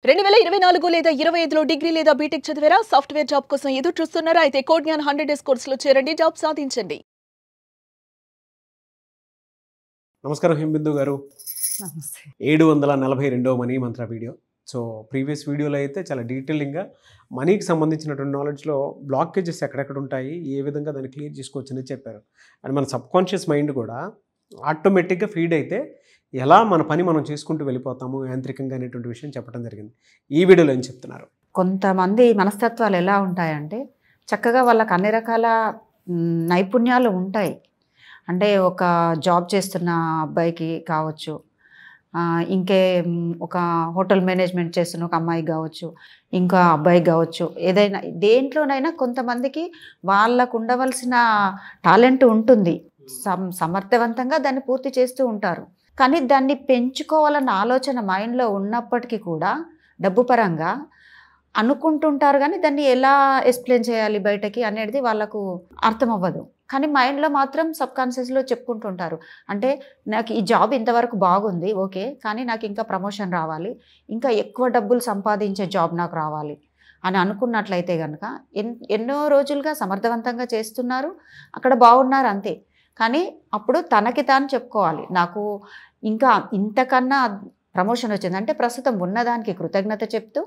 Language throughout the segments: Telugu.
2024 లేదా 25లో డిగ్రీ లేదా బీటెక్ చదివారా? సాఫ్ట్వేర్ జాబ్ కోసం ఎదురు చూస్తున్నారా? అయితే కోడ్ జ్ఞాన్ 100 డేస్ కోర్సులో చేరండి, జాబ్ సాధించండి. నమస్కారం హింబిందు గారు. నమస్తే. 742వ మనీ మంత్ర వీడియో. సో ప్రీవియస్ వీడియోలో అయితే చాలా డీటెయిలింగ్గా మనీకి సంబంధించినటువంటి నాలెడ్జ్లో బ్లాకేజెస్ ఎక్కడెక్కడ ఉంటాయి, ఏ విధంగా దాన్ని క్లియర్ చేసుకోవచ్చని చెప్పారు. అండ్ మన సబ్కాన్షియస్ మైండ్ కూడా ఆటోమేటిక్గా ఫీడ్ అయితే ఎలా మన పని మనం చేసుకుంటూ వెళ్ళిపోతాము యాంత్రికంగా అనేటువంటి విషయం చెప్పడం జరిగింది. ఈ వీడియోలో ఏం చెప్తున్నారు? కొంతమంది మనస్తత్వాలు ఎలా ఉంటాయంటే చక్కగా వాళ్ళకి అన్ని రకాల నైపుణ్యాలు ఉంటాయి. అంటే ఒక జాబ్ చేస్తున్న అబ్బాయికి కావచ్చు, ఇంకే ఒక హోటల్ మేనేజ్మెంట్ చేస్తున్న ఒక అమ్మాయికి కావచ్చు, ఇంకా అబ్బాయికి కావచ్చు, ఏదైనా దేంట్లోనైనా కొంతమందికి వాళ్ళకు ఉండవలసిన టాలెంట్ ఉంటుంది. సమర్థవంతంగా దాన్ని పూర్తి చేస్తూ ఉంటారు. కానీ దాన్ని పెంచుకోవాలన్న ఆలోచన మైండ్లో ఉన్నప్పటికీ కూడా డబ్బు పరంగా అనుకుంటుంటారు, కానీ దాన్ని ఎలా ఎక్స్ప్లెయిన్ చేయాలి బయటకి అనేది వాళ్ళకు అర్థం అవ్వదు. కానీ మైండ్లో మాత్రం సబ్కాన్షియస్లో చెప్పుకుంటుంటారు. అంటే నాకు ఈ జాబ్ ఇంతవరకు బాగుంది, ఓకే, కానీ నాకు ఇంకా ప్రమోషన్ రావాలి, ఇంకా ఎక్కువ డబ్బులు సంపాదించే జాబ్ నాకు రావాలి అని అనుకున్నట్లయితే కనుక ఎన్నో రోజులుగా సమర్థవంతంగా చేస్తున్నారు, అక్కడ బాగున్నారు అంతే. కానీ అప్పుడు తనకి తాను చెప్పుకోవాలి, నాకు ఇంకా ఇంతకన్నా ప్రమోషన్ వచ్చింది అంటే ప్రస్తుతం ఉన్నదానికి కృతజ్ఞత చెప్తూ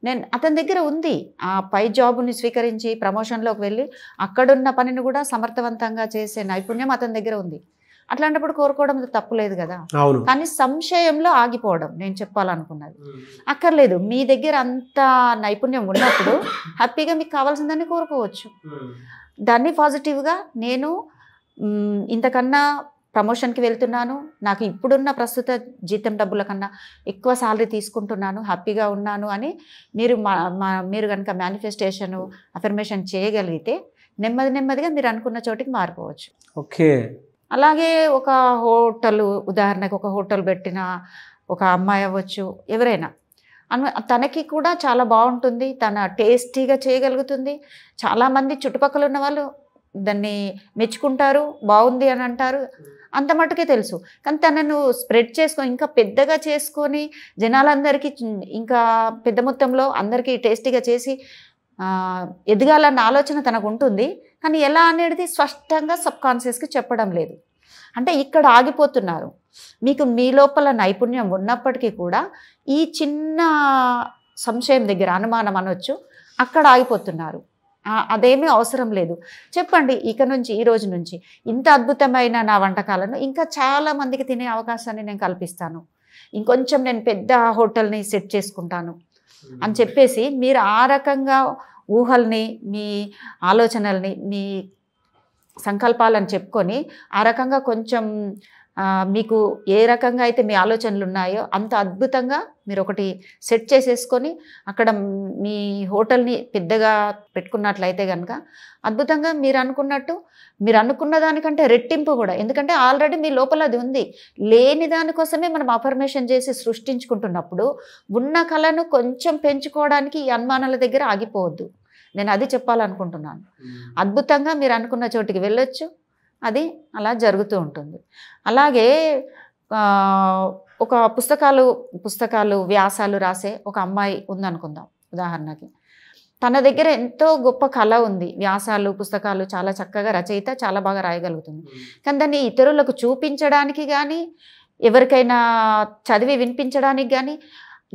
నేను అతని దగ్గర ఉంది ఆ పై జాబుని స్వీకరించి ప్రమోషన్లోకి వెళ్ళి అక్కడున్న పనిని కూడా సమర్థవంతంగా చేసే నైపుణ్యం అతని దగ్గర ఉంది. అట్లాంటప్పుడు కోరుకోవడం తప్పు లేదు కదా. కానీ సంశయంలో ఆగిపోవడం నేను చెప్పాలనుకున్నది అక్కర్లేదు. మీ దగ్గర అంత నైపుణ్యం ఉన్నప్పుడు హ్యాపీగా మీకు కావాల్సిందని కోరుకోవచ్చు. దాన్ని పాజిటివ్గా నేను ఇంతకన్నా ప్రమోషన్కి వెళ్తున్నాను, నాకు ఇప్పుడున్న ప్రస్తుత జీతం డబ్బుల కన్నా ఎక్కువ శాలరీ తీసుకుంటున్నాను, హ్యాపీగా ఉన్నాను అని మీరు కనుక మేనిఫెస్టేషన్ అఫర్మేషన్ చేయగలిగితే నెమ్మదిగా మీరు అనుకున్న చోటికి మారిపోవచ్చు. ఓకే. అలాగే ఒక హోటల్, ఉదాహరణకు ఒక హోటల్ పెట్టిన ఒక అమ్మాయి అవ్వచ్చు, ఎవరైనా తనకి కూడా చాలా బాగుంటుంది, తన టేస్టీగా చేయగలుగుతుంది. చాలామంది చుట్టుపక్కల ఉన్న వాళ్ళు దాన్ని మెచ్చుకుంటారు, బాగుంది అని అంటారు, అంత మటుకే తెలుసు. కానీ తనను స్ప్రెడ్ చేసుకొని ఇంకా పెద్దగా చేసుకొని జనాలందరికీ ఇంకా పెద్ద మొత్తంలో అందరికీ టేస్టీగా చేసి ఎదగాలన్న ఆలోచన తనకు ఉంటుంది. కానీ ఎలా అనేది స్పష్టంగా సబ్కాన్షియస్కి చెప్పడం లేదు. అంటే ఇక్కడ ఆగిపోతున్నారు. మీకు మీ లోపల నైపుణ్యం ఉన్నప్పటికీ కూడా ఈ చిన్న సంశయం దగ్గర, అనుమానం అనొచ్చు, అక్కడ ఆగిపోతున్నారు. అదేమీ అవసరం లేదు. చెప్పండి, ఇక నుంచి ఈ రోజు నుంచి ఇంత అద్భుతమైన నా వంటకాలను ఇంకా చాలా మందికి తినే అవకాశాన్ని నేను కల్పిస్తాను, ఇంకొంచెం నేను పెద్ద హోటల్ని సెట్ చేసుకుంటాను అని చెప్పేసి మీరు ఆ రకంగా ఊహల్ని, మీ ఆలోచనల్ని, మీ సంకల్పాలను చెప్పుకొని ఆ రకంగా కొంచెం మీకు ఏ రకంగా అయితే మీ ఆలోచనలు ఉన్నాయో అంత అద్భుతంగా మీరు ఒకటి సెట్ చేసేసుకొని అక్కడ మీ హోటల్ని పెద్దగా పెట్టుకున్నట్లయితే కనుక అద్భుతంగా మీరు అనుకున్నట్టు, మీరు అనుకున్న దానికంటే రెట్టింపు కూడా. ఎందుకంటే ఆల్రెడీ మీ లోపల అది ఉంది. లేని దానికోసమే మనం అఫర్మేషన్ చేసి సృష్టించుకుంటున్నప్పుడు ఉన్న కళను కొంచెం పెంచుకోవడానికి ఈ అనుమానాల దగ్గర ఆగిపోవద్దు. నేను అది చెప్పాలనుకుంటున్నాను. అద్భుతంగా మీరు అనుకున్న చోటికి వెళ్ళొచ్చు, అది అలా జరుగుతూ ఉంటుంది. అలాగే ఒక పుస్తకాలు వ్యాసాలు రాసే ఒక అమ్మాయి ఉందనుకుందాం ఉదాహరణకి. తన దగ్గర ఎంతో గొప్ప కళ ఉంది, వ్యాసాలు, పుస్తకాలు చాలా చక్కగా రచయిత, చాలా బాగా రాయగలుగుతుంది. కానీ దాన్ని ఇతరులకు చూపించడానికి కానీ, ఎవరికైనా చదివి వినిపించడానికి కానీ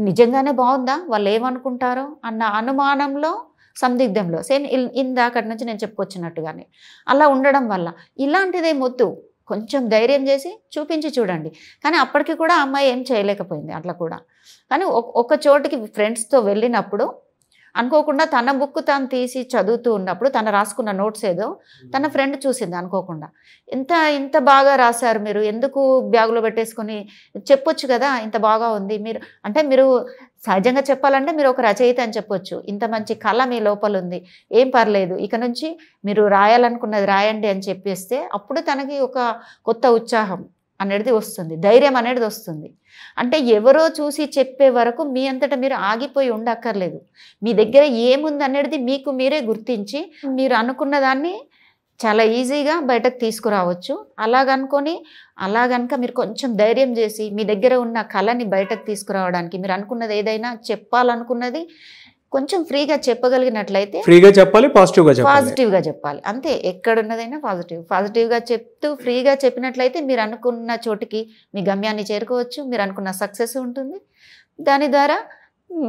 నిజంగానే బాగుందా, వాళ్ళు ఏమనుకుంటారో అన్న అనుమానంలో, సందిగ్ధంలో, సేమ్ ఇందాకటి నుంచి నేను చెప్పుకొచ్చినట్టుగానే అలా ఉండడం వల్ల ఇలాంటిదేమొద్దు. కొంచెం ధైర్యం చేసి చూపించి చూడండి. కానీ అప్పటికి కూడా అమ్మాయి ఏం చేయలేకపోయింది అట్లా కూడా. కానీ ఒక చోటికి ఫ్రెండ్స్తో వెళ్ళినప్పుడు అనుకోకుండా తన బుక్ తాను తీసి చదువుతూ ఉన్నప్పుడు తను రాసుకున్న నోట్స్ ఏదో తన ఫ్రెండ్ చూసింది అనుకోకుండా. ఇంత బాగా రాశారు, మీరు ఎందుకు బ్యాగులో పెట్టేసుకొని చెప్పొచ్చు కదా, ఇంత బాగా ఉంది మీరు అంటే, మీరు సహజంగా చెప్పాలంటే మీరు ఒక రచయిత అని చెప్పొచ్చు. ఇంత మంచి కళ మీ లోపల ఉంది, ఏం పర్లేదు, ఇక నుంచి మీరు రాయాలనుకున్నది రాయండి అని చెప్పేస్తే అప్పుడు తనకి ఒక కొత్త ఉత్సాహం అనేది వస్తుంది, ధైర్యం అనేది వస్తుంది. అంటే ఎవరో చూసి చెప్పే వరకు మీ అంతటా మీరు ఆగిపోయి ఉండక్కర్లేదు. మీ దగ్గర ఏముంది అనేది మీకు మీరే గుర్తించి మీరు అనుకున్న దాన్ని చాలా ఈజీగా బయటకు తీసుకురావచ్చు. అలాగనుకొని అలా గనుక మీరు కొంచెం ధైర్యం చేసి మీ దగ్గర ఉన్న కళని బయటకు తీసుకురావడానికి మీరు అనుకున్నది ఏదైనా చెప్పాలనుకున్నది కొంచెం ఫ్రీగా చెప్పగలిగినట్లయితే ఫ్రీగా చెప్పాలి, పాజిటివ్గా చెప్పాలి. పాజిటివ్గా చెప్పాలి అంతే. ఎక్కడున్నదైనా పాజిటివ్గా చెప్తూ ఫ్రీగా చెప్పినట్లయితే మీరు అనుకున్న చోటికి మీ గమ్యాన్ని చేరుకోవచ్చు. మీరు అనుకున్న సక్సెస్ ఉంటుంది. దాని ద్వారా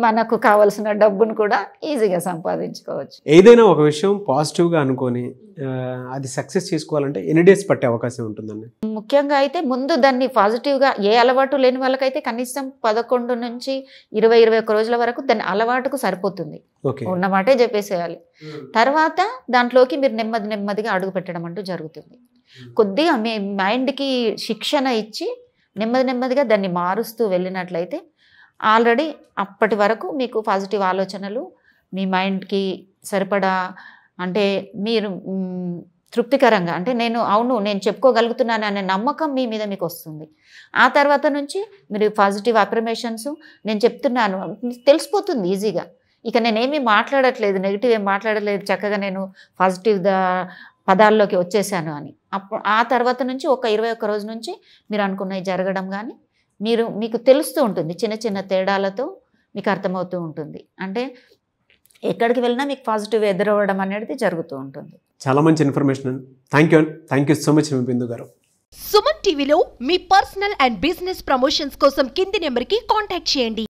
మనకు కావలసిన డబ్బును కూడా ఈజీగా సంపాదించుకోవచ్చు. ఏదైనా ఒక విషయం పాజిటివ్గా అనుకొని అది సక్సెస్ చేసుకోవాలంటే ఎన్ని డేస్ పట్టే అవకాశం ఉంటుందండి? ముఖ్యంగా అయితే ముందు దాన్ని పాజిటివ్గా ఏ అలవాటు లేని వాళ్ళకైతే కనీసం 11 నుంచి 20-21 రోజుల వరకు దాని అలవాటుకు సరిపోతుంది. ఓకే, ఉన్నమాటే చెప్పేసేయాలి. తర్వాత దాంట్లోకి మీరు నెమ్మదిగా అడుగు పెట్టడం అంటూ జరుగుతుంది. కొద్దిగా మీ మైండ్కి శిక్షణ ఇచ్చి నెమ్మదిగా దాన్ని మారుస్తూ వెళ్ళినట్లయితే ఆల్రెడీ అప్పటి వరకు మీకు పాజిటివ్ ఆలోచనలు మీ మైండ్కి సరిపడా అంటే మీరు తృప్తికరంగా అంటే నేను చెప్పుకోగలుగుతున్నాను అనే నమ్మకం మీ మీద మీకు వస్తుంది. ఆ తర్వాత నుంచి మీరు పాజిటివ్ అఫర్మేషన్స్ నేను చెప్తున్నాను తెలిసిపోతుంది ఈజీగా. ఇక నేనేమీ మాట్లాడట్లేదు, నెగిటివ్ ఏం మాట్లాడలేదు, చక్కగా నేను పాజిటివ్ పదాల్లోకి వచ్చేసాను అని. అప్పుడు ఆ తర్వాత నుంచి ఒక 21 రోజు నుంచి మీరు అనుకున్నవి జరగడం కానీ మీకు తెలుస్తూ ఉంటుంది. చిన్న తేడాలతో మీకు అర్థమవుతూ ఉంటుంది. అంటే ఎక్కడికి వెళ్ళినా మీకు పాజిటివ్ ఎదురవ్వడం అనేది జరుగుతూ ఉంటుంది. చాలా మంచి information. Thank you so much Bindu గారు. సుమన్ టీవీలో మీ పర్సనల్ అండ్ బిజినెస్ ప్రమోషన్స్ కోసం కింది నెంబర్కి కాంటాక్ట్ చేయండి.